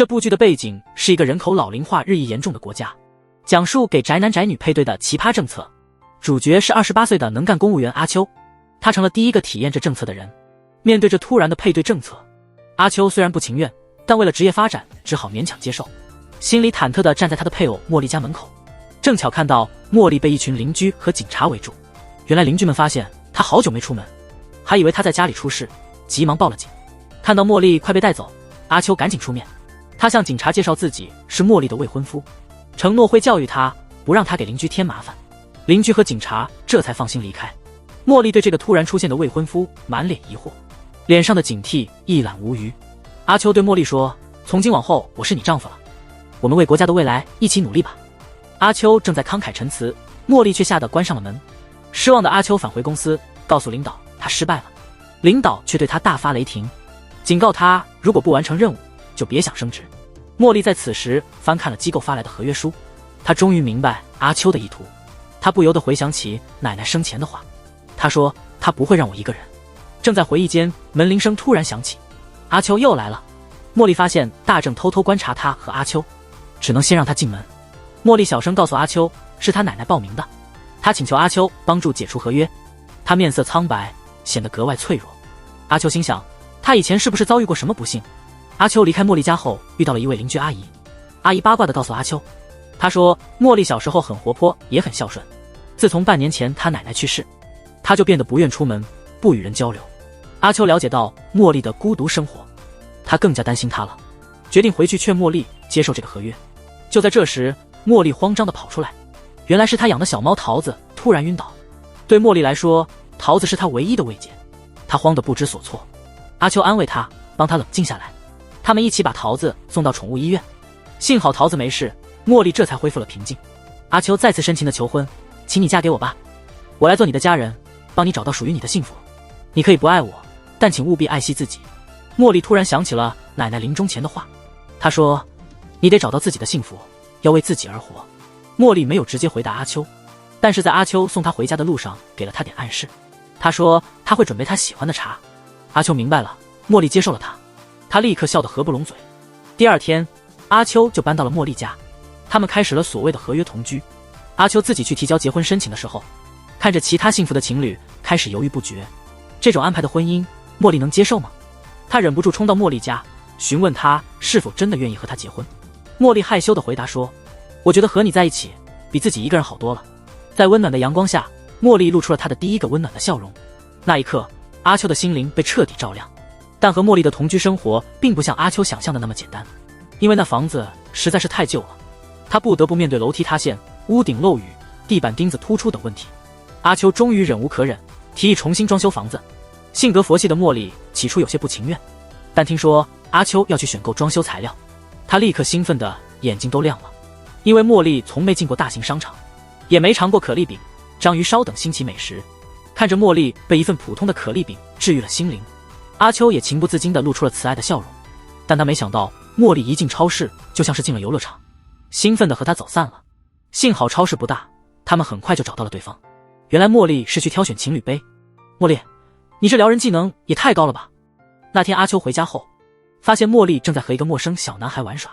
这部剧的背景是一个人口老龄化日益严重的国家，讲述给宅男宅女配对的奇葩政策。主角是28岁的能干公务员阿秋，他成了第一个体验这政策的人。面对这突然的配对政策，阿秋虽然不情愿，但为了职业发展，只好勉强接受。心里忐忑地站在他的配偶茉莉家门口，正巧看到茉莉被一群邻居和警察围住。原来邻居们发现他好久没出门，还以为他在家里出事，急忙报了警。看到茉莉快被带走，阿秋赶紧出面，他向警察介绍自己是茉莉的未婚夫，承诺会教育他，不让他给邻居添麻烦。邻居和警察这才放心离开。茉莉对这个突然出现的未婚夫满脸疑惑，脸上的警惕一览无余。阿秋对茉莉说，从今往后我是你丈夫了，我们为国家的未来一起努力吧。阿秋正在慷慨陈词，茉莉却吓得关上了门。失望的阿秋返回公司，告诉领导他失败了。领导却对他大发雷霆，警告他如果不完成任务，就别想升职。茉莉在此时翻看了机构发来的合约书，她终于明白阿秋的意图。她不由得回想起奶奶生前的话，她说她不会让我一个人。正在回忆间，门铃声突然响起，阿秋又来了。茉莉发现大正偷偷观察他和阿秋，只能先让他进门。茉莉小声告诉阿秋，是他奶奶报名的，她请求阿秋帮助解除合约。他面色苍白，显得格外脆弱。阿秋心想，他以前是不是遭遇过什么不幸？阿秋离开茉莉家后，遇到了一位邻居阿姨。阿姨八卦地告诉阿秋，她说茉莉小时候很活泼，也很孝顺，自从半年前她奶奶去世，她就变得不愿出门，不与人交流。阿秋了解到茉莉的孤独生活，他更加担心她了，决定回去劝茉莉接受这个合约。就在这时，茉莉慌张地跑出来，原来是她养的小猫桃子突然晕倒。对茉莉来说，桃子是她唯一的慰藉，她慌得不知所措。阿秋安慰她，帮她冷静下来。他们一起把桃子送到宠物医院，幸好桃子没事，茉莉这才恢复了平静。阿秋再次深情地求婚，请你嫁给我吧，我来做你的家人，帮你找到属于你的幸福。你可以不爱我，但请务必爱惜自己。茉莉突然想起了奶奶临终前的话，她说，你得找到自己的幸福，要为自己而活。茉莉没有直接回答阿秋，但是在阿秋送她回家的路上给了她点暗示。她说她会准备她喜欢的茶。阿秋明白了，茉莉接受了她，他立刻笑得合不拢嘴。第二天，阿秋就搬到了茉莉家，他们开始了所谓的合约同居。阿秋自己去提交结婚申请的时候，看着其他幸福的情侣，开始犹豫不决。这种安排的婚姻，茉莉能接受吗？他忍不住冲到茉莉家，询问她是否真的愿意和他结婚。茉莉害羞地回答说，我觉得和你在一起比自己一个人好多了。在温暖的阳光下，茉莉露出了她的第一个温暖的笑容。那一刻，阿秋的心灵被彻底照亮。但和茉莉的同居生活并不像阿秋想象的那么简单，因为那房子实在是太旧了，他不得不面对楼梯塌陷、屋顶漏雨、地板钉子突出等问题。阿秋终于忍无可忍，提议重新装修房子。性格佛系的茉莉起初有些不情愿，但听说阿秋要去选购装修材料，她立刻兴奋的眼睛都亮了。因为茉莉从没进过大型商场，也没尝过可丽饼、章鱼烧等新奇美食，看着茉莉被一份普通的可丽饼治愈了心灵，阿秋也情不自禁地露出了慈爱的笑容。但他没想到，茉莉一进超市就像是进了游乐场，兴奋地和他走散了。幸好超市不大，他们很快就找到了对方。原来茉莉是去挑选情侣杯。茉莉，你这撩人技能也太高了吧。那天阿秋回家后，发现茉莉正在和一个陌生小男孩玩耍。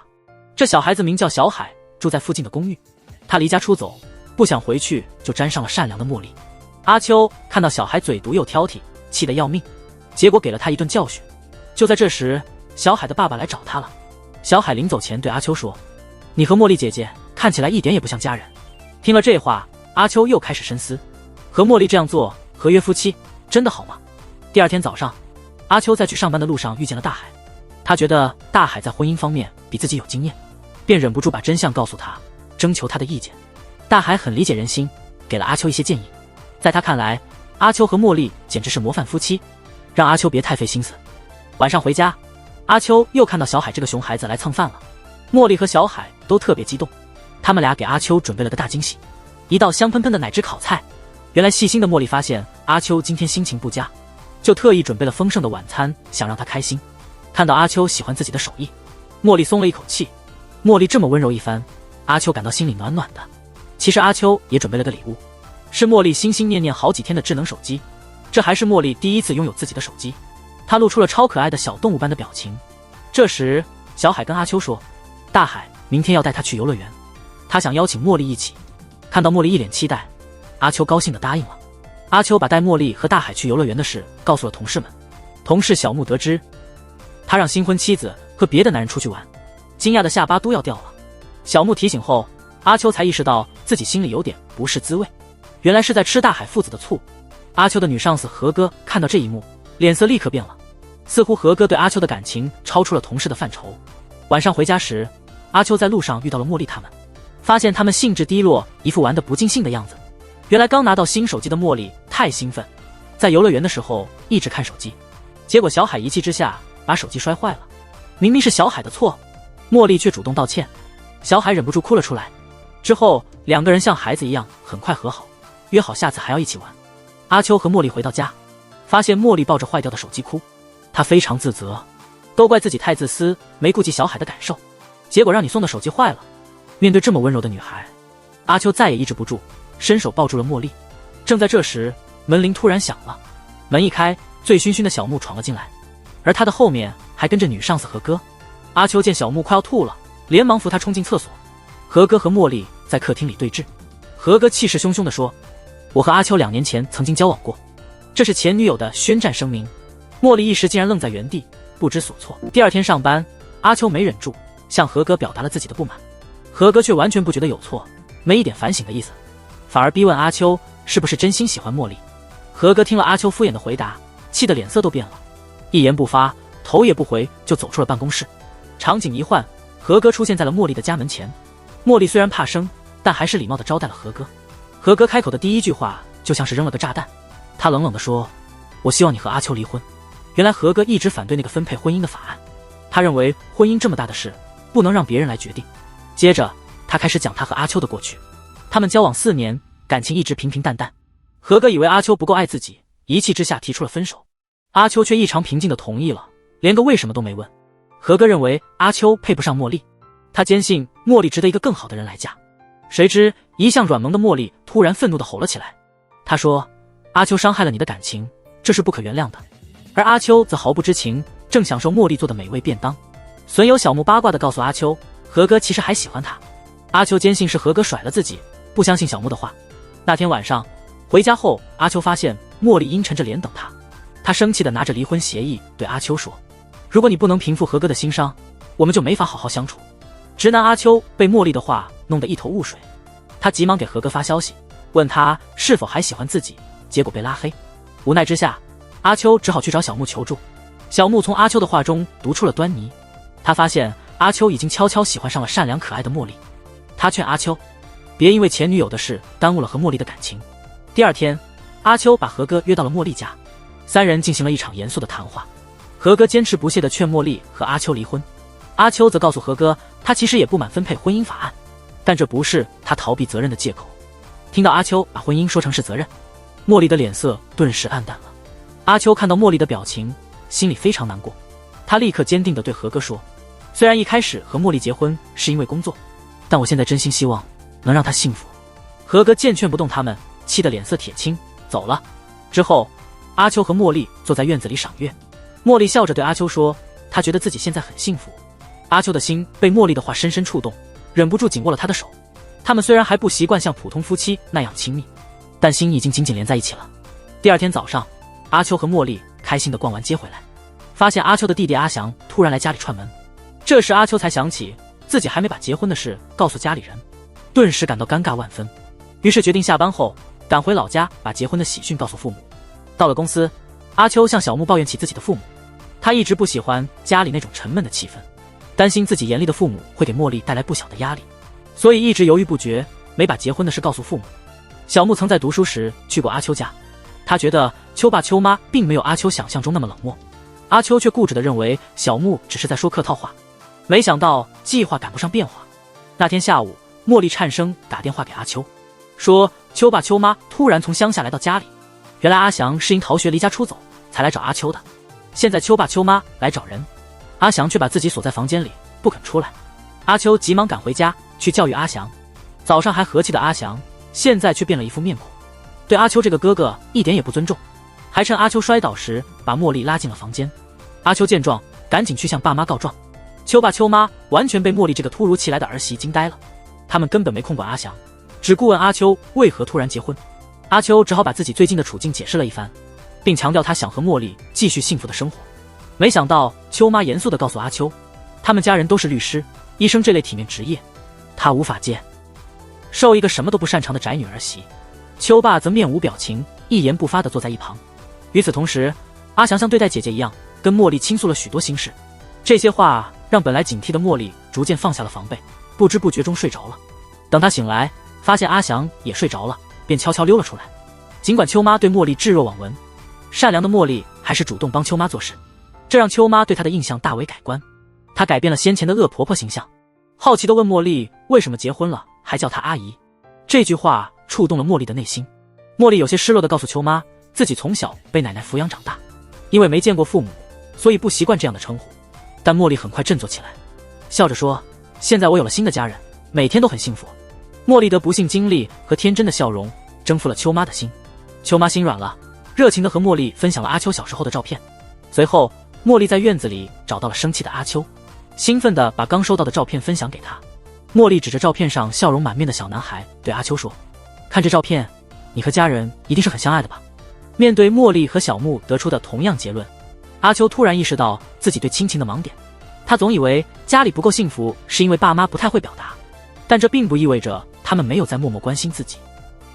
这小孩子名叫小海，住在附近的公寓。他离家出走，不想回去，就沾上了善良的茉莉。阿秋看到小孩嘴毒又挑剔，气得要命，结果给了他一顿教训。就在这时，小海的爸爸来找他了。小海临走前对阿秋说，你和茉莉姐姐看起来一点也不像家人。听了这话，阿秋又开始深思，和茉莉这样做合约夫妻真的好吗？第二天早上，阿秋在去上班的路上遇见了大海。他觉得大海在婚姻方面比自己有经验，便忍不住把真相告诉他，征求他的意见。大海很理解人心，给了阿秋一些建议。在他看来，阿秋和茉莉简直是模范夫妻，让阿秋别太费心思。晚上回家，阿秋又看到小海这个熊孩子来蹭饭了。茉莉和小海都特别激动，他们俩给阿秋准备了个大惊喜，一道香喷喷的奶汁烤菜。原来细心的茉莉发现阿秋今天心情不佳，就特意准备了丰盛的晚餐，想让他开心。看到阿秋喜欢自己的手艺，茉莉松了一口气。茉莉这么温柔一番，阿秋感到心里暖暖的。其实阿秋也准备了个礼物，是茉莉心心念念好几天的智能手机。这还是茉莉第一次拥有自己的手机，她露出了超可爱的小动物般的表情。这时小海跟阿秋说，大海明天要带他去游乐园，他想邀请茉莉一起。看到茉莉一脸期待，阿秋高兴地答应了。阿秋把带茉莉和大海去游乐园的事告诉了同事们。同事小木得知，他让新婚妻子和别的男人出去玩，惊讶的下巴都要掉了。小木提醒后，阿秋才意识到自己心里有点不是滋味，原来是在吃大海父子的醋。阿秋的女上司何哥看到这一幕，脸色立刻变了，似乎何哥对阿秋的感情超出了同事的范畴。晚上回家时，阿秋在路上遇到了茉莉他们，发现他们兴致低落，一副玩得不尽兴的样子。原来刚拿到新手机的茉莉太兴奋，在游乐园的时候一直看手机，结果小海一气之下把手机摔坏了。明明是小海的错，茉莉却主动道歉，小海忍不住哭了出来。之后两个人像孩子一样很快和好，约好下次还要一起玩。阿秋和茉莉回到家，发现茉莉抱着坏掉的手机哭，她非常自责，都怪自己太自私，没顾及小海的感受，结果让你送的手机坏了。面对这么温柔的女孩，阿秋再也抑制不住，伸手抱住了茉莉。正在这时，门铃突然响了，门一开，醉醺醺的小木闯了进来，而他的后面还跟着女上司何哥。阿秋见小木快要吐了，连忙扶他冲进厕所。何哥和茉莉在客厅里对峙，何哥气势汹汹地说，我和阿秋2年前曾经交往过，这是前女友的宣战声明。茉莉一时竟然愣在原地，不知所措。第二天上班，阿秋没忍住，向何哥表达了自己的不满，何哥却完全不觉得有错，没一点反省的意思，反而逼问阿秋是不是真心喜欢茉莉。何哥听了阿秋敷衍的回答，气得脸色都变了，一言不发，头也不回就走出了办公室。场景一换，何哥出现在了茉莉的家门前。茉莉虽然怕生，但还是礼貌地招待了何哥。何哥开口的第一句话就像是扔了个炸弹，他冷冷地说，我希望你和阿秋离婚。原来何哥一直反对那个分配婚姻的法案，他认为婚姻这么大的事不能让别人来决定。接着他开始讲他和阿秋的过去，他们交往4年，感情一直平平淡淡。何哥以为阿秋不够爱自己，一气之下提出了分手，阿秋却异常平静地同意了，连个为什么都没问。何哥认为阿秋配不上茉莉，他坚信茉莉值得一个更好的人来嫁。谁知一向软萌的茉莉突然愤怒地吼了起来，他说，阿秋伤害了你的感情，这是不可原谅的。而阿秋则毫不知情，正享受茉莉做的美味便当。损友小木八卦地告诉阿秋，何哥其实还喜欢他。阿秋坚信是何哥甩了自己，不相信小木的话。那天晚上回家后，阿秋发现茉莉阴沉着脸等他，他生气地拿着离婚协议对阿秋说，如果你不能平复何哥的心伤，我们就没法好好相处。直男阿秋被茉莉的话弄得一头雾水，他急忙给何哥发消息，问他是否还喜欢自己，结果被拉黑。无奈之下，阿秋只好去找小木求助。小木从阿秋的话中读出了端倪，他发现阿秋已经悄悄喜欢上了善良可爱的茉莉。他劝阿秋别因为前女友的事耽误了和茉莉的感情。第二天，阿秋把何哥约到了茉莉家，3人进行了一场严肃的谈话。何哥坚持不懈地劝茉莉和阿秋离婚，阿秋则告诉何哥，他其实也不满分配婚姻法案，但这不是他逃避责任的借口。听到阿秋把婚姻说成是责任，茉莉的脸色顿时暗淡了。阿秋看到茉莉的表情，心里非常难过，他立刻坚定地对何哥说，虽然一开始和茉莉结婚是因为工作，但我现在真心希望能让她幸福。何哥见劝不动他们，气得脸色铁青，走了。之后，阿秋和茉莉坐在院子里赏月，茉莉笑着对阿秋说，她觉得自己现在很幸福。阿秋的心被茉莉的话深深触动，忍不住紧握了她的手。他们虽然还不习惯像普通夫妻那样亲密，但心已经紧紧连在一起了。第二天早上，阿秋和茉莉开心地逛完街回来，发现阿秋的弟弟阿翔突然来家里串门。这时阿秋才想起自己还没把结婚的事告诉家里人，顿时感到尴尬万分，于是决定下班后赶回老家把结婚的喜讯告诉父母。到了公司，阿秋向小木抱怨起自己的父母，他一直不喜欢家里那种沉闷的气氛，担心自己严厉的父母会给茉莉带来不小的压力，所以一直犹豫不决，没把结婚的事告诉父母。小木曾在读书时去过阿秋家，他觉得秋爸秋妈并没有阿秋想象中那么冷漠，阿秋却固执地认为小木只是在说客套话。没想到计划赶不上变化，那天下午，茉莉颤声打电话给阿秋，说秋爸秋妈突然从乡下来到家里，原来阿翔是因逃学离家出走才来找阿秋的，现在秋爸秋妈来找人，阿翔却把自己锁在房间里不肯出来。阿秋急忙赶回家去教育阿翔，早上还和气的阿翔现在却变了一副面孔，对阿秋这个哥哥一点也不尊重，还趁阿秋摔倒时把茉莉拉进了房间。阿秋见状赶紧去向爸妈告状，秋爸秋妈完全被茉莉这个突如其来的儿媳惊呆了，他们根本没空管阿翔，只顾问阿秋为何突然结婚。阿秋只好把自己最近的处境解释了一番，并强调他想和茉莉继续幸福的生活。没想到秋妈严肃地告诉阿秋，他们家人都是律师、医生这类体面职业，他无法接受一个什么都不擅长的宅女儿媳。秋爸则面无表情，一言不发地坐在一旁。与此同时，阿翔像对待姐姐一样跟茉莉倾诉了许多心事，这些话让本来警惕的茉莉逐渐放下了防备，不知不觉中睡着了。等她醒来，发现阿翔也睡着了，便悄悄溜了出来。尽管秋妈对茉莉置若罔闻，善良的茉莉还是主动帮秋妈做事，这让秋妈对她的印象大为改观。她改变了先前的恶婆婆形象，好奇地问茉莉为什么结婚了还叫她阿姨。这句话触动了茉莉的内心。茉莉有些失落地告诉秋妈，自己从小被奶奶抚养长大，因为没见过父母，所以不习惯这样的称呼。但茉莉很快振作起来，笑着说，现在我有了新的家人，每天都很幸福。茉莉的不幸经历和天真的笑容征服了秋妈的心，秋妈心软了，热情地和茉莉分享了阿秋小时候的照片。随后茉莉在院子里找到了生气的阿秋，兴奋地把刚收到的照片分享给他。茉莉指着照片上笑容满面的小男孩对阿秋说，看这照片，你和家人一定是很相爱的吧。面对茉莉和小木得出的同样结论，阿秋突然意识到自己对亲情的盲点。他总以为家里不够幸福是因为爸妈不太会表达，但这并不意味着他们没有在默默关心自己。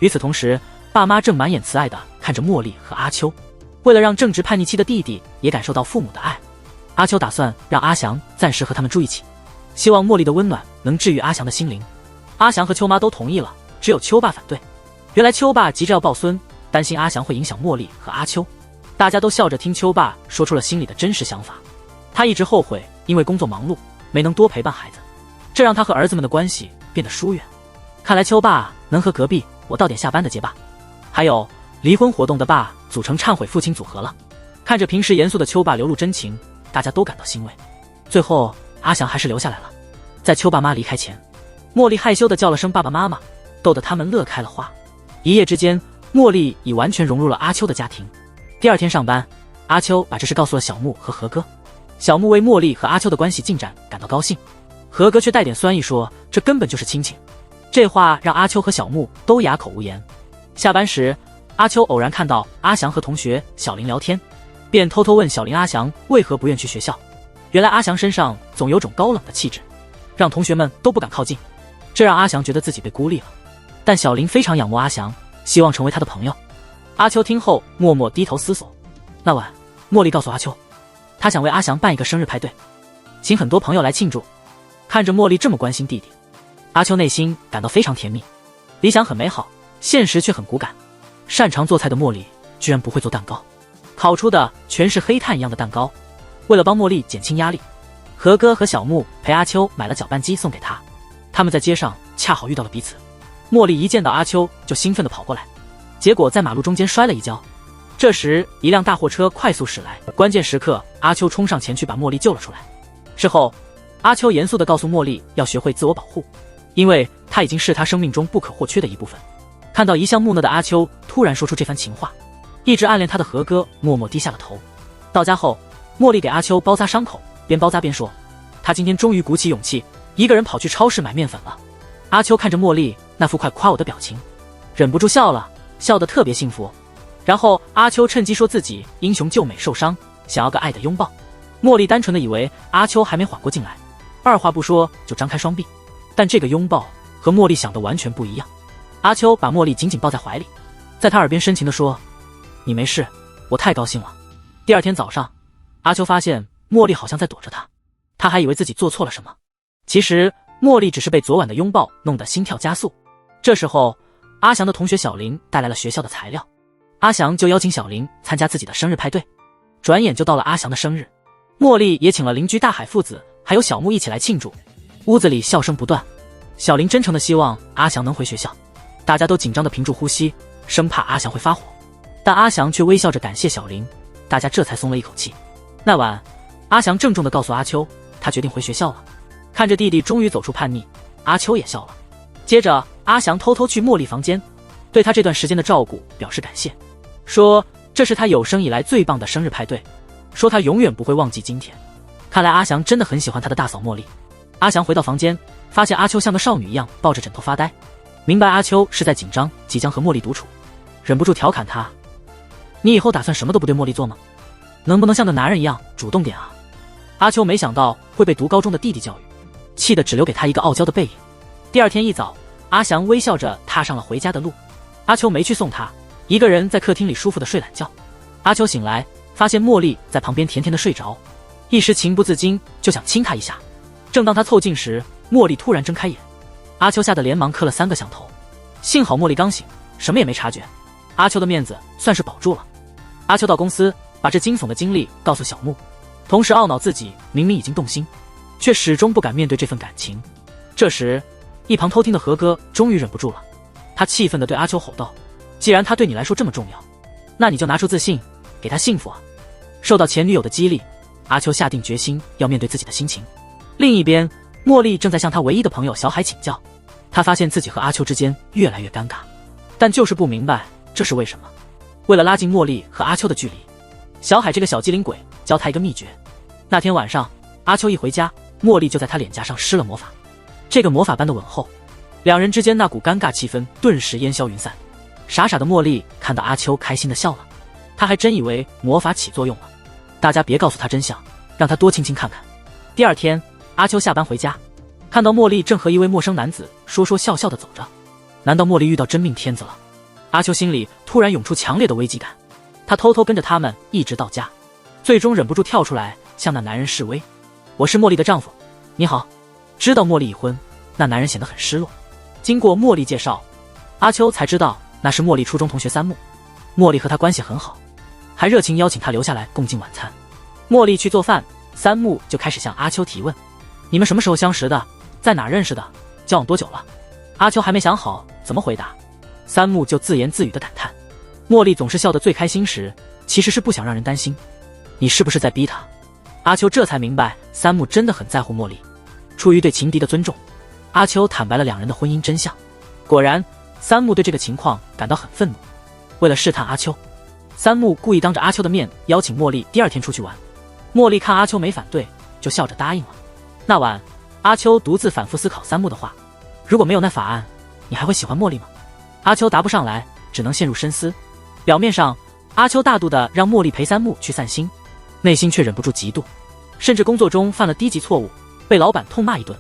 与此同时，爸妈正满眼慈爱地看着茉莉和阿秋。为了让正值叛逆期的弟弟也感受到父母的爱，阿秋打算让阿翔暂时和他们住一起，希望茉莉的温暖能治愈阿翔的心灵。阿翔和秋妈都同意了，只有秋爸反对。原来秋爸急着要抱孙，担心阿翔会影响茉莉和阿秋。大家都笑着听秋爸说出了心里的真实想法。他一直后悔因为工作忙碌没能多陪伴孩子，这让他和儿子们的关系变得疏远。看来秋爸能和隔壁我到点下班的结爸，还有离婚活动的爸组成忏悔父亲组合了。看着平时严肃的秋爸流露真情，大家都感到欣慰。最后阿翔还是留下来了。在秋爸妈离开前，茉莉害羞地叫了声爸爸妈妈，逗得他们乐开了花。一夜之间，茉莉已完全融入了阿秋的家庭。第二天上班，阿秋把这事告诉了小木和何哥。小木为茉莉和阿秋的关系进展感到高兴，何哥却带点酸意说这根本就是亲情。这话让阿秋和小木都哑口无言。下班时，阿秋偶然看到阿翔和同学小林聊天，便偷偷问小林阿翔为何不愿去学校。原来阿翔身上总有种高冷的气质，让同学们都不敢靠近，这让阿翔觉得自己被孤立了。但小林非常仰慕阿翔，希望成为他的朋友。阿秋听后默默低头思索。那晚，茉莉告诉阿秋，她想为阿翔办一个生日派对，请很多朋友来庆祝。看着茉莉这么关心弟弟，阿秋内心感到非常甜蜜。理想很美好，现实却很骨感。擅长做菜的茉莉居然不会做蛋糕，烤出的全是黑炭一样的蛋糕。为了帮茉莉减轻压力，何哥和小木陪阿秋买了搅拌机送给她。他们在街上恰好遇到了彼此。茉莉一见到阿秋就兴奋地跑过来，结果在马路中间摔了一跤。这时一辆大货车快速驶来，关键时刻阿秋冲上前去把茉莉救了出来。事后阿秋严肃地告诉茉莉要学会自我保护，因为她已经是她生命中不可或缺的一部分。看到一向木讷的阿秋突然说出这番情话，一直暗恋他的何哥默默低下了头。到家后，茉莉给阿秋包扎伤口，边包扎边说，她今天终于鼓起勇气一个人跑去超市买面粉了。阿秋看着茉莉那副快夸我的表情，忍不住笑了，笑得特别幸福。然后阿秋趁机说自己英雄救美受伤，想要个爱的拥抱。茉莉单纯的以为阿秋还没缓过劲来，二话不说就张开双臂。但这个拥抱和茉莉想的完全不一样。阿秋把茉莉紧紧抱在怀里，在她耳边深情地说，你没事，我太高兴了。第二天早上，阿秋发现茉莉好像在躲着他，他还以为自己做错了什么。其实茉莉只是被昨晚的拥抱弄得心跳加速。这时候阿翔的同学小林带来了学校的材料，阿翔就邀请小林参加自己的生日派对。转眼就到了阿翔的生日，茉莉也请了邻居大海父子还有小木一起来庆祝。屋子里笑声不断，小林真诚地希望阿翔能回学校。大家都紧张地屏住呼吸，生怕阿翔会发火，但阿翔却微笑着感谢小林，大家这才松了一口气。那晚，阿翔郑重地告诉阿秋，他决定回学校了。看着弟弟终于走出叛逆，阿秋也笑了。接着阿翔偷偷去茉莉房间，对他这段时间的照顾表示感谢，说这是他有生以来最棒的生日派对，说他永远不会忘记今天。看来阿翔真的很喜欢他的大嫂茉莉。阿翔回到房间，发现阿秋像个少女一样抱着枕头发呆，明白阿秋是在紧张即将和茉莉独处，忍不住调侃他：“你以后打算什么都不对茉莉做吗？能不能像个男人一样主动点啊？”阿秋没想到会被读高中的弟弟教育，气得只留给他一个傲娇的背影。第二天一早，阿翔微笑着踏上了回家的路。阿秋没去送他，一个人在客厅里舒服的睡懒觉。阿秋醒来，发现茉莉在旁边甜甜的睡着，一时情不自禁就想亲她一下。正当他凑近时，茉莉突然睁开眼，阿秋吓得连忙磕了3个响头。幸好茉莉刚醒，什么也没察觉，阿秋的面子算是保住了。阿秋到公司，把这惊悚的经历告诉小木，同时懊恼自己明明已经动心，却始终不敢面对这份感情。这时，一旁偷听的何哥终于忍不住了，他气愤地对阿秋吼道：“既然他对你来说这么重要，那你就拿出自信，给他幸福啊！”受到前女友的激励，阿秋下定决心要面对自己的心情。另一边，茉莉正在向他唯一的朋友小海请教，他发现自己和阿秋之间越来越尴尬，但就是不明白这是为什么。为了拉近茉莉和阿秋的距离，小海这个小机灵鬼教他一个秘诀。那天晚上，阿秋一回家，茉莉就在他脸颊上施了魔法。这个魔法般的吻后，两人之间那股尴尬气氛顿时烟消云散。傻傻的茉莉看到阿秋开心的笑了，她还真以为魔法起作用了。大家别告诉她真相，让她多亲亲看看。第二天，阿秋下班回家，看到茉莉正和一位陌生男子说说笑笑的走着，难道茉莉遇到真命天子了？阿秋心里突然涌出强烈的危机感，他偷偷跟着他们一直到家，最终忍不住跳出来向那男人示威：“我是茉莉的丈夫，你好。”知道茉莉已婚，那男人显得很失落。经过茉莉介绍，阿秋才知道那是茉莉初中同学三木。茉莉和他关系很好，还热情邀请他留下来共进晚餐。茉莉去做饭，三木就开始向阿秋提问：“你们什么时候相识的？在哪儿认识的？交往多久了？”阿秋还没想好怎么回答，三木就自言自语的感叹：“茉莉总是笑得最开心时，其实是不想让人担心。你是不是在逼她？”阿秋这才明白，三木真的很在乎茉莉。出于对情敌的尊重，阿秋坦白了两人的婚姻真相。果然，三木对这个情况感到很愤怒。为了试探阿秋，三木故意当着阿秋的面邀请茉莉第二天出去玩。茉莉看阿秋没反对，就笑着答应了。那晚，阿秋独自反复思考三木的话：“如果没有那法案，你还会喜欢茉莉吗？”阿秋答不上来，只能陷入深思。表面上，阿秋大度地让茉莉陪三木去散心，内心却忍不住嫉妒，甚至工作中犯了低级错误，被老板痛骂一顿。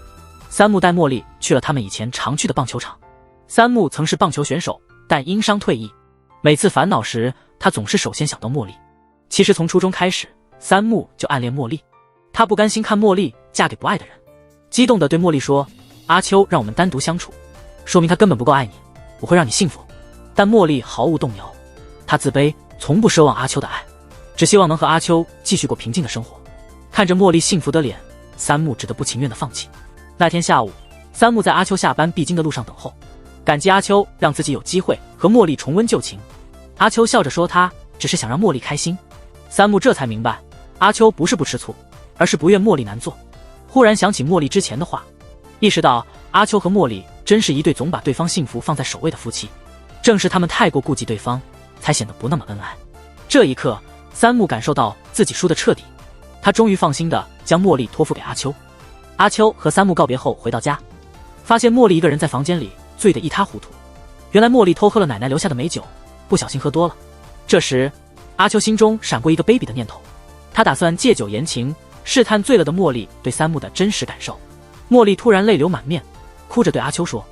三木带茉莉去了他们以前常去的棒球场。三木曾是棒球选手，但因伤退役。每次烦恼时，他总是首先想到茉莉。其实从初中开始，三木就暗恋茉莉，他不甘心看茉莉嫁给不爱的人，激动地对茉莉说：“阿秋让我们单独相处，说明他根本不够爱你，我会让你幸福。”但茉莉毫无动摇，她自卑，从不奢望阿秋的爱，只希望能和阿秋继续过平静的生活。看着茉莉幸福的脸，三木只得不情愿地放弃。那天下午，三木在阿秋下班必经的路上等候，感激阿秋让自己有机会和茉莉重温旧情。阿秋笑着说他只是想让茉莉开心。三木这才明白，阿秋不是不吃醋，而是不愿茉莉难做。忽然想起茉莉之前的话，意识到阿秋和茉莉真是一对总把对方幸福放在首位的夫妻。正是他们太过顾忌对方，才显得不那么恩爱。这一刻，三木感受到自己输得彻底，他终于放心地将茉莉托付给阿秋。阿秋和三木告别后回到家，发现茉莉一个人在房间里醉得一塌糊涂。原来茉莉偷喝了奶奶留下的美酒，不小心喝多了。这时，阿秋心中闪过一个卑鄙的念头，他打算借酒言情，试探醉了的茉莉对三木的真实感受。茉莉突然泪流满面，哭着对阿秋说：“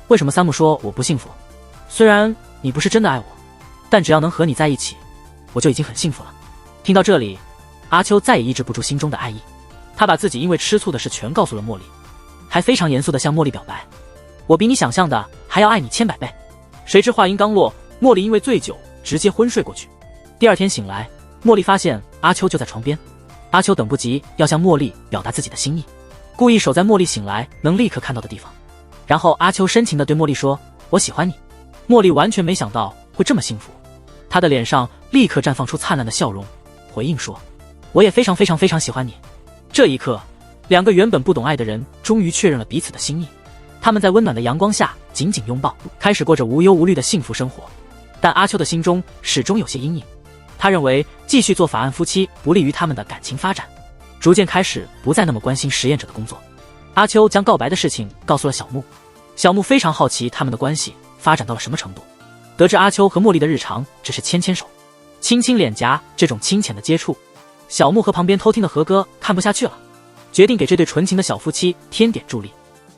为什么三木说我不幸福？虽然你不是真的爱我，但只要能和你在一起，我就已经很幸福了。”听到这里，阿秋再也抑制不住心中的爱意，他把自己因为吃醋的事全告诉了茉莉，还非常严肃地向茉莉表白：“我比你想象的还要爱你100倍。”谁知话音刚落，茉莉因为醉酒直接昏睡过去。第二天醒来，茉莉发现阿秋就在床边。阿秋等不及要向茉莉表达自己的心意，故意守在茉莉醒来能立刻看到的地方。然后阿秋深情地对茉莉说：“我喜欢你。”茉莉完全没想到会这么幸福，她的脸上立刻绽放出灿烂的笑容，回应说：“我也非常非常非常喜欢你。”这一刻，两个原本不懂爱的人终于确认了彼此的心意。他们在温暖的阳光下紧紧拥抱，开始过着无忧无虑的幸福生活。但阿秋的心中始终有些阴影，他认为继续做法案夫妻不利于他们的感情发展。逐渐开始不再那么关心实验者的工作。阿秋将告白的事情告诉了小木，小木非常好奇他们的关系发展到了什么程度。得知阿秋和茉莉的日常只是牵牵手、亲亲脸颊这种清浅的接触，小木和旁边偷听的何哥看不下去了，决定给这对纯情的小夫妻添点助力。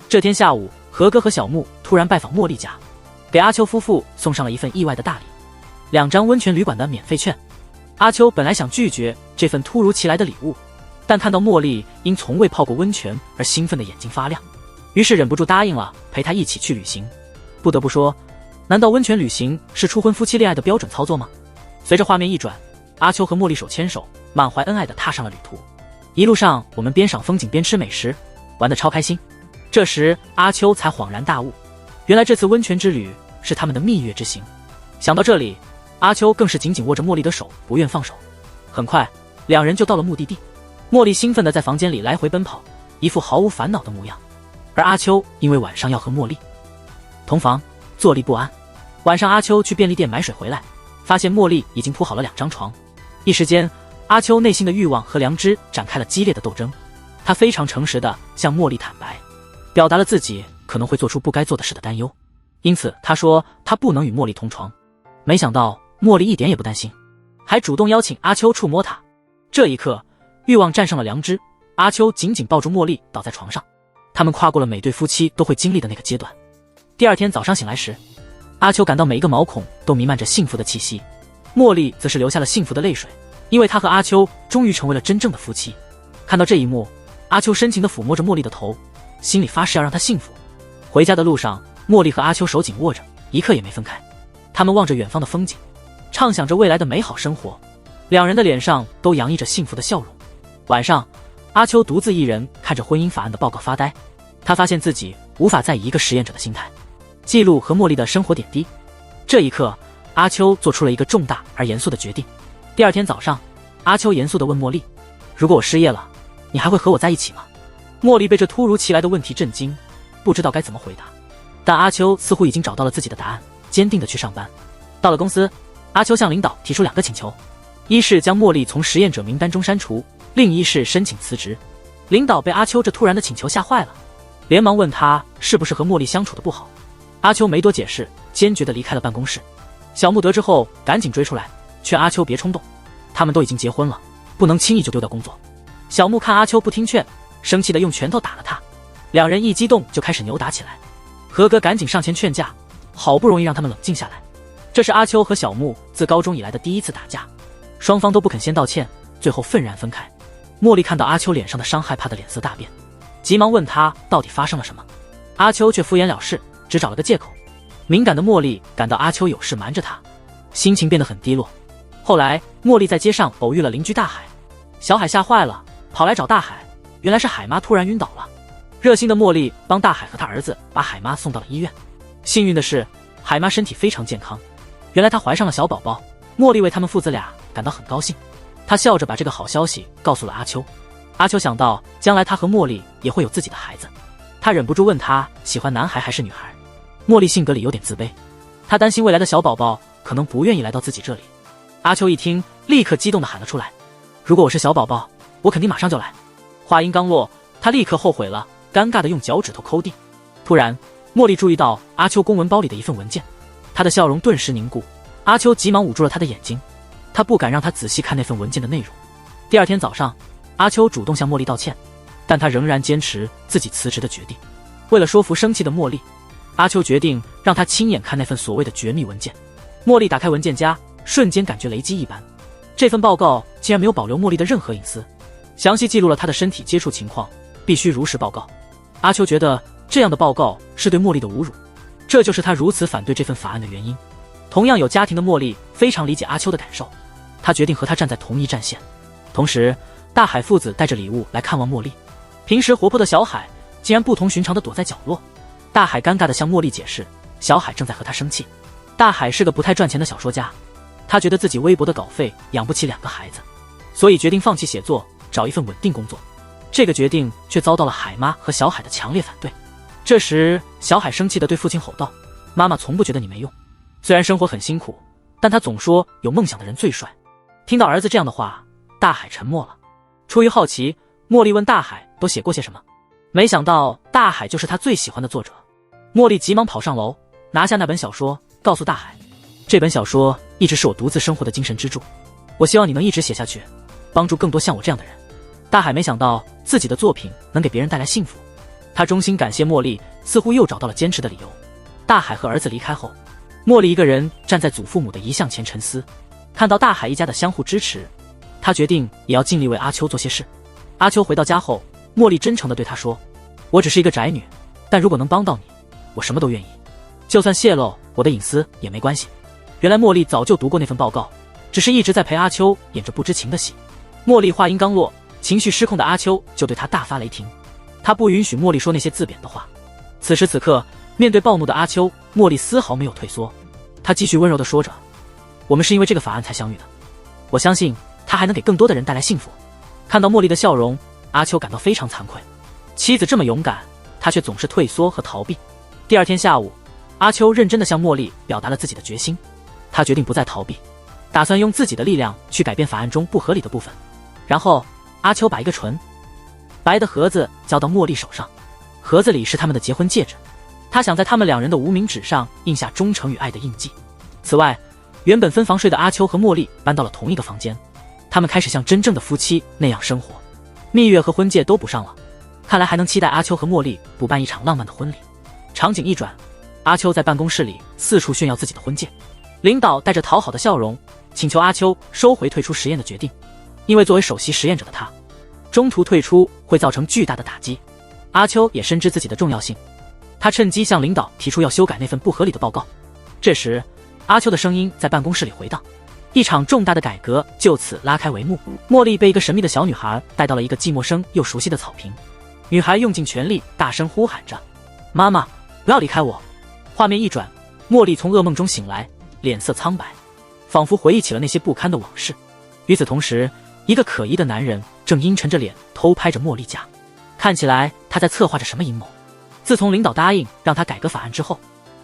这天下午，何哥和小木突然拜访茉莉家，给阿秋夫妇送上了一份意外的大礼，2张温泉旅馆的免费券。阿秋本来想拒绝这份突如其来的礼物，但看到茉莉因从未泡过温泉而兴奋的眼睛发亮，于是忍不住答应了陪她一起去旅行。不得不说，难道温泉旅行是初婚夫妻恋爱的标准操作吗？随着画面一转，阿秋和茉莉手牵手，满怀恩爱地踏上了旅途。一路上，我们边赏风景边吃美食，玩得超开心。这时，阿秋才恍然大悟，原来这次温泉之旅是他们的蜜月之行。想到这里，阿秋更是紧紧握着茉莉的手，不愿放手。很快，2人就到了目的地。茉莉兴奋地在房间里来回奔跑，一副毫无烦恼的模样。而阿秋因为晚上要和茉莉同房，坐立不安。晚上，阿秋去便利店买水回来，发现茉莉已经铺好了2张床。一时间，阿秋内心的欲望和良知展开了激烈的斗争。他非常诚实地向茉莉坦白，表达了自己可能会做出不该做的事的担忧。因此，他说他不能与茉莉同床。没想到茉莉一点也不担心，还主动邀请阿秋触摸她。这一刻，欲望战胜了良知，阿秋紧紧抱住茉莉，倒在床上。他们跨过了每对夫妻都会经历的那个阶段。第2天早上醒来时，阿秋感到每一个毛孔都弥漫着幸福的气息，茉莉则是流下了幸福的泪水，因为她和阿秋终于成为了真正的夫妻。看到这一幕，阿秋深情地抚摸着茉莉的头，心里发誓要让她幸福。回家的路上，茉莉和阿秋手紧握着，一刻也没分开。他们望着远方的风景，畅想着未来的美好生活，2人的脸上都洋溢着幸福的笑容。晚上，阿秋独自一人看着婚姻法案的报告发呆，他发现自己无法再以一个实验者的心态记录和茉莉的生活点滴。这一刻，阿秋做出了一个重大而严肃的决定。第2天早上，阿秋严肃地问茉莉，如果我失业了，你还会和我在一起吗？茉莉被这突如其来的问题震惊，不知道该怎么回答。但阿秋似乎已经找到了自己的答案，坚定地去上班。到了公司，阿秋向领导提出2个请求，一是将茉莉从实验者名单中删除，另一是申请辞职。领导被阿秋这突然的请求吓坏了，连忙问他是不是和茉莉相处的不好。阿秋没多解释，坚决地离开了办公室。小木得知后赶紧追出来，劝阿秋别冲动，他们都已经结婚了，不能轻易就丢掉工作。小木看阿秋不听劝，生气地用拳头打了他，2人一激动就开始扭打起来。何哥赶紧上前劝架，好不容易让他们冷静下来。这是阿秋和小木自高中以来的第1次打架，双方都不肯先道歉，最后愤然分开。茉莉看到阿秋脸上的伤，害怕的脸色大变，急忙问他到底发生了什么。阿秋却敷衍了事，只找了个借口。敏感的茉莉感到阿秋有事瞒着她，心情变得很低落。后来，茉莉在街上偶遇了邻居大海，小海吓坏了，跑来找大海，原来是海妈突然晕倒了。热心的茉莉帮大海和他儿子把海妈送到了医院。幸运的是，海妈身体非常健康，原来她怀上了小宝宝。茉莉为他们父子俩感到很高兴，她笑着把这个好消息告诉了阿秋。阿秋想到将来他和茉莉也会有自己的孩子，他忍不住问她喜欢男孩还是女孩。茉莉性格里有点自卑，她担心未来的小宝宝可能不愿意来到自己这里。阿秋一听，立刻激动地喊了出来，如果我是小宝宝，我肯定马上就来。话音刚落，他立刻后悔了，尴尬地用脚趾头抠地。突然，茉莉注意到阿秋公文包里的一份文件，她的笑容顿时凝固。阿秋急忙捂住了她的眼睛，他不敢让她仔细看那份文件的内容。第2天早上，阿秋主动向茉莉道歉，但他仍然坚持自己辞职的决定。为了说服生气的茉莉，阿秋决定让她亲眼看那份所谓的绝密文件。茉莉打开文件夹，瞬间感觉雷击一般，这份报告竟然没有保留茉莉的任何隐私，详细记录了她的身体接触情况，必须如实报告。阿秋觉得这样的报告是对茉莉的侮辱，这就是他如此反对这份法案的原因。同样有家庭的茉莉非常理解阿秋的感受，她决定和他站在同一战线。同时，大海父子带着礼物来看望茉莉。平时活泼的小海竟然不同寻常地躲在角落。大海尴尬地向茉莉解释，小海正在和他生气。大海是个不太赚钱的小说家，他觉得自己微薄的稿费养不起2个孩子，所以决定放弃写作，找一份稳定工作。这个决定却遭到了海妈和小海的强烈反对。这时，小海生气地对父亲吼道，妈妈从不觉得你没用，虽然生活很辛苦，但她总说有梦想的人最帅。听到儿子这样的话，大海沉默了。出于好奇，茉莉问大海都写过些什么，没想到大海就是他最喜欢的作者。茉莉急忙跑上楼，拿下那本小说，告诉大海，这本小说一直是我独自生活的精神支柱，我希望你能一直写下去，帮助更多像我这样的人。大海没想到自己的作品能给别人带来幸福，他衷心感谢茉莉，似乎又找到了坚持的理由。大海和儿子离开后，茉莉一个人站在祖父母的遗像前沉思，看到大海一家的相互支持，他决定也要尽力为阿秋做些事。阿秋回到家后，茉莉真诚地对他说，我只是一个宅女，但如果能帮到你，我什么都愿意，就算泄露我的隐私也没关系。原来茉莉早就读过那份报告，只是一直在陪阿秋演着不知情的戏。茉莉话音刚落，情绪失控的阿秋就对他大发雷霆，他不允许茉莉说那些自贬的话。此时此刻，面对暴怒的阿秋，茉莉丝毫没有退缩，她继续温柔地说着，我们是因为这个法案才相遇的，我相信他还能给更多的人带来幸福。看到茉莉的笑容，阿秋感到非常惭愧，妻子这么勇敢，他却总是退缩和逃避。第二天下午，阿秋认真地向茉莉表达了自己的决心，他决定不再逃避，打算用自己的力量去改变法案中不合理的部分。然后阿秋把一个纯白的盒子交到茉莉手上，盒子里是他们的结婚戒指，他想在他们两人的无名指上印下忠诚与爱的印记。此外，原本分房睡的阿秋和茉莉搬到了同一个房间，他们开始像真正的夫妻那样生活，蜜月和婚戒都补上了，看来还能期待阿秋和茉莉补办一场浪漫的婚礼。场景一转，阿秋在办公室里四处炫耀自己的婚戒，领导带着讨好的笑容请求阿秋收回退出实验的决定，因为作为首席实验者的他，中途退出会造成巨大的打击。阿秋也深知自己的重要性，他趁机向领导提出要修改那份不合理的报告。这时阿秋的声音在办公室里回荡，一场重大的改革就此拉开帷幕。茉莉被一个神秘的小女孩带到了一个既陌生又熟悉的草坪，女孩用尽全力大声呼喊着，妈妈，不要离开我。画面一转，茉莉从噩梦中醒来，脸色苍白，仿佛回忆起了那些不堪的往事。与此同时，一个可疑的男人正阴沉着脸偷拍着茉莉家，看起来他在策划着什么阴谋。自从领导答应让他改革法案之后，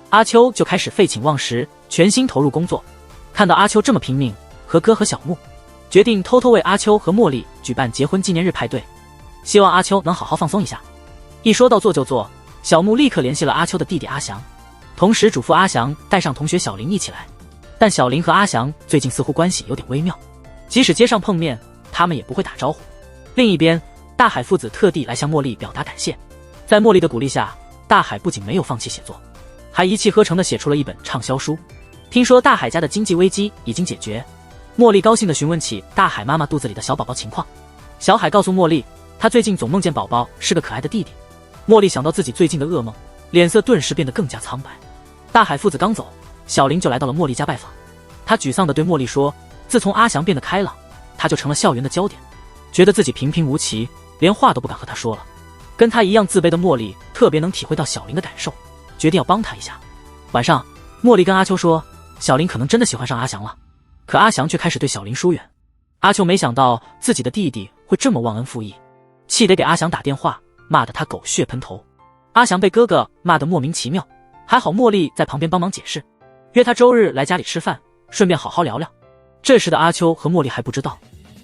阿秋就开始废寝忘食，全心投入工作。看到阿秋这么拼命，和哥和小木决定偷偷为阿秋和茉莉举办结婚纪念日派对，希望阿秋能好好放松一下。一说到做就做，小木立刻联系了阿秋的弟弟阿翔，同时嘱咐阿翔带上同学小林一起来。但小林和阿翔最近似乎关系有点微妙，即使街上碰面，他们也不会打招呼。另一边，大海父子特地来向茉莉表达感谢。在茉莉的鼓励下，大海不仅没有放弃写作，还一气呵成地写出了一本畅销书。听说大海家的经济危机已经解决，茉莉高兴地询问起大海妈妈肚子里的小宝宝情况。小海告诉茉莉，他最近总梦见宝宝是个可爱的弟弟。茉莉想到自己最近的噩梦，脸色顿时变得更加苍白。大海父子刚走，小林就来到了茉莉家拜访。他沮丧地对茉莉说，自从阿翔变得开朗，他就成了校园的焦点，觉得自己平平无奇，连话都不敢和他说了。跟他一样自卑的茉莉特别能体会到小林的感受，决定要帮他一下。晚上，茉莉跟阿秋说，小林可能真的喜欢上阿翔了，可阿翔却开始对小林疏远。阿秋没想到自己的弟弟会这么忘恩负义，气得给阿翔打电话，骂得他狗血喷头。阿翔被哥哥骂得莫名其妙，还好茉莉在旁边帮忙解释，约他周日来家里吃饭，顺便好好聊聊。这时的阿秋和茉莉还不知道，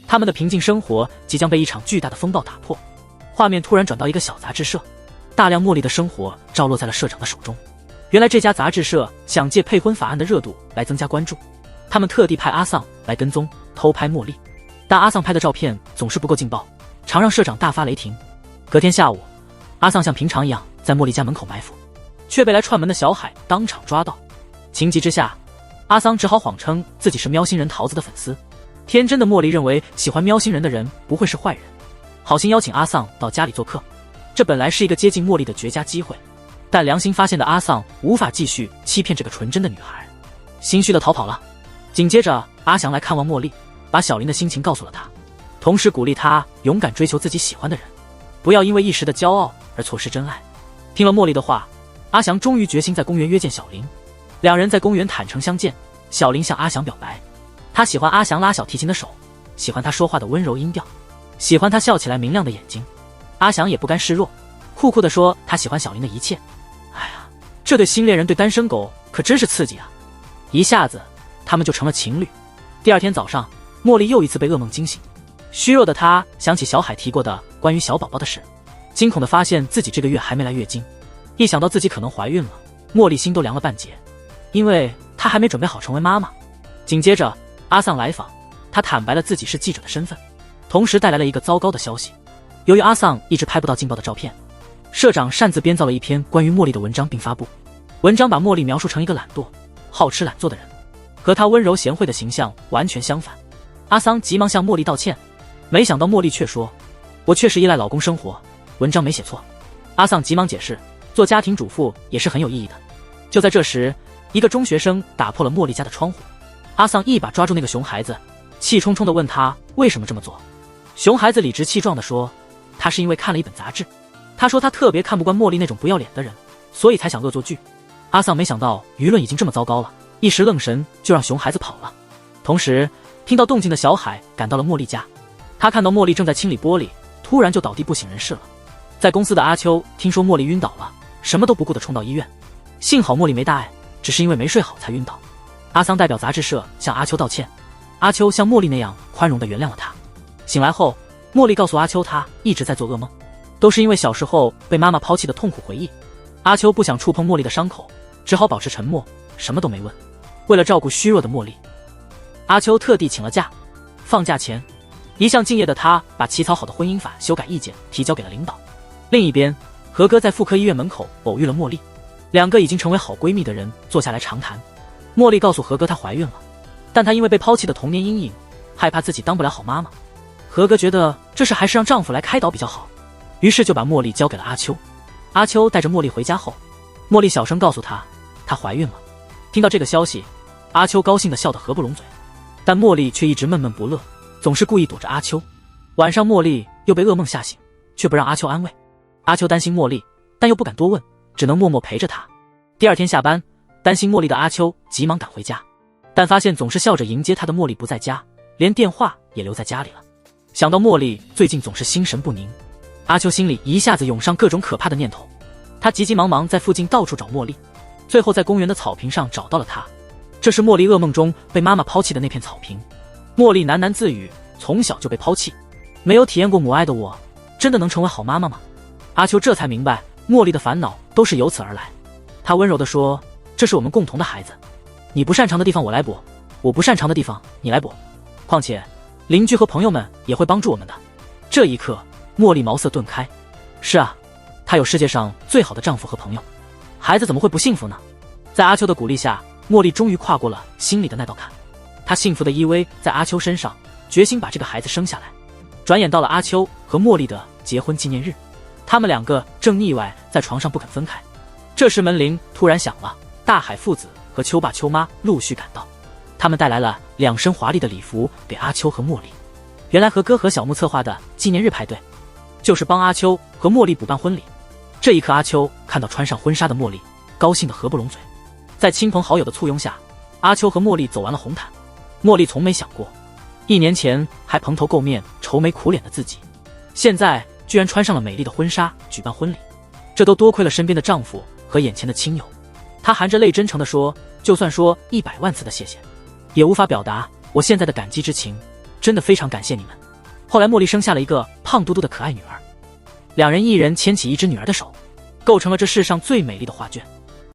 他们的平静生活即将被一场巨大的风暴打破。画面突然转到一个小杂志社，大量茉莉的生活照落在了社长的手中。原来这家杂志社想借配婚法案的热度来增加关注，他们特地派阿桑来跟踪偷拍茉莉，但阿桑拍的照片总是不够劲爆，常让社长大发雷霆。隔天下午，阿桑像平常一样在茉莉家门口埋伏，却被来串门的小海当场抓到。情急之下，阿桑只好谎称自己是喵星人桃子的粉丝。天真的茉莉认为喜欢喵星人的人不会是坏人，好心邀请阿桑到家里做客。这本来是一个接近茉莉的绝佳机会，但良心发现的阿桑无法继续欺骗这个纯真的女孩，心虚的逃跑了。紧接着，阿翔来看望茉莉，把小林的心情告诉了她，同时鼓励她勇敢追求自己喜欢的人，不要因为一时的骄傲而错失真爱。听了茉莉的话，阿翔终于决心在公园约见小林。两人在公园坦诚相见，小林向阿翔表白，他喜欢阿翔拉小提琴的手，喜欢他说话的温柔音调，喜欢他笑起来明亮的眼睛。阿翔也不甘示弱，酷酷地说他喜欢小林的一切。哎呀，这对新恋人对单身狗可真是刺激啊！一下子他们就成了情侣。第二天早上，茉莉又一次被噩梦惊醒，虚弱的她想起小海提过的关于小宝宝的事，惊恐地发现自己这个月还没来月经。一想到自己可能怀孕了，茉莉心都凉了半截，因为她还没准备好成为妈妈。紧接着，阿桑来访，他坦白了自己是记者的身份，同时带来了一个糟糕的消息。由于阿桑一直拍不到劲爆的照片，社长擅自编造了一篇关于茉莉的文章并发布。文章把茉莉描述成一个懒惰、好吃懒做的人，和她温柔贤惠的形象完全相反。阿桑急忙向茉莉道歉，没想到茉莉却说：“我确实依赖老公生活，文章没写错。”阿桑急忙解释，做家庭主妇也是很有意义的。就在这时，一个中学生打破了茉莉家的窗户。阿桑一把抓住那个熊孩子，气冲冲地问他为什么这么做。熊孩子理直气壮地说，他是因为看了一本杂志，他说他特别看不惯茉莉那种不要脸的人，所以才想恶作剧。阿桑没想到舆论已经这么糟糕了，一时愣神就让熊孩子跑了。同时听到动静的小海赶到了茉莉家，他看到茉莉正在清理玻璃，突然就倒地不省人事了。在公司的阿秋听说茉莉晕倒了，什么都不顾地冲到医院，幸好茉莉没大碍，只是因为没睡好才晕倒。阿桑代表杂志社向阿秋道歉，阿秋像茉莉那样宽容地原谅了他。醒来后，茉莉告诉阿秋，她一直在做噩梦，都是因为小时候被妈妈抛弃的痛苦回忆。阿秋不想触碰茉莉的伤口，只好保持沉默，什么都没问。为了照顾虚弱的茉莉，阿秋特地请了假。放假前，一向敬业的他把起草好的婚姻法修改意见提交给了领导。另一边，何哥在妇科医院门口偶遇了茉莉，两个已经成为好闺蜜的人坐下来长谈。茉莉告诉何哥她怀孕了，但她因为被抛弃的童年阴影，害怕自己当不了好妈妈。何哥觉得这事还是让丈夫来开导比较好，于是就把茉莉交给了阿秋。阿秋带着茉莉回家后，茉莉小声告诉她，她怀孕了。听到这个消息，阿秋高兴地笑得合不拢嘴，但茉莉却一直闷闷不乐，总是故意躲着阿秋。晚上茉莉又被噩梦吓醒，却不让阿秋安慰。阿秋担心茉莉，但又不敢多问，只能默默陪着她。第二天下班，担心茉莉的阿秋急忙赶回家，但发现总是笑着迎接她的茉莉不在家，连电话也留在家里了。想到茉莉最近总是心神不宁，阿秋心里一下子涌上各种可怕的念头。他急急忙忙在附近到处找茉莉，最后在公园的草坪上找到了她。这是茉莉噩梦中被妈妈抛弃的那片草坪。茉莉喃喃自语，从小就被抛弃，没有体验过母爱的我，真的能成为好妈妈吗？阿秋这才明白茉莉的烦恼都是由此而来。他温柔地说，这是我们共同的孩子，你不擅长的地方我来补，我不擅长的地方你来补，况且邻居和朋友们也会帮助我们的。这一刻，茉莉茅塞顿开，是啊，她有世界上最好的丈夫和朋友，孩子怎么会不幸福呢？在阿秋的鼓励下，茉莉终于跨过了心里的那道坎，她幸福地依偎在阿秋身上，决心把这个孩子生下来。转眼到了阿秋和茉莉的结婚纪念日，他们两个正腻歪在床上不肯分开。这时门铃突然响了，大海父子和秋爸秋妈陆续赶到，他们带来了2身华丽的礼服给阿秋和茉莉。原来何哥和小木策划的纪念日派对，就是帮阿秋和茉莉补办婚礼。这一刻，阿秋看到穿上婚纱的茉莉，高兴得合不拢嘴。在亲朋好友的簇拥下，阿秋和茉莉走完了红毯。茉莉从没想过，1年前还蓬头垢面、愁眉苦脸的自己，现在居然穿上了美丽的婚纱举办婚礼。这都多亏了身边的丈夫和眼前的亲友。她含着泪真诚地说，就算说100万次的谢谢，也无法表达我现在的感激之情，真的非常感谢你们。后来茉莉生下了一个胖嘟嘟的可爱女儿，两人一人牵起一只女儿的手，构成了这世上最美丽的画卷。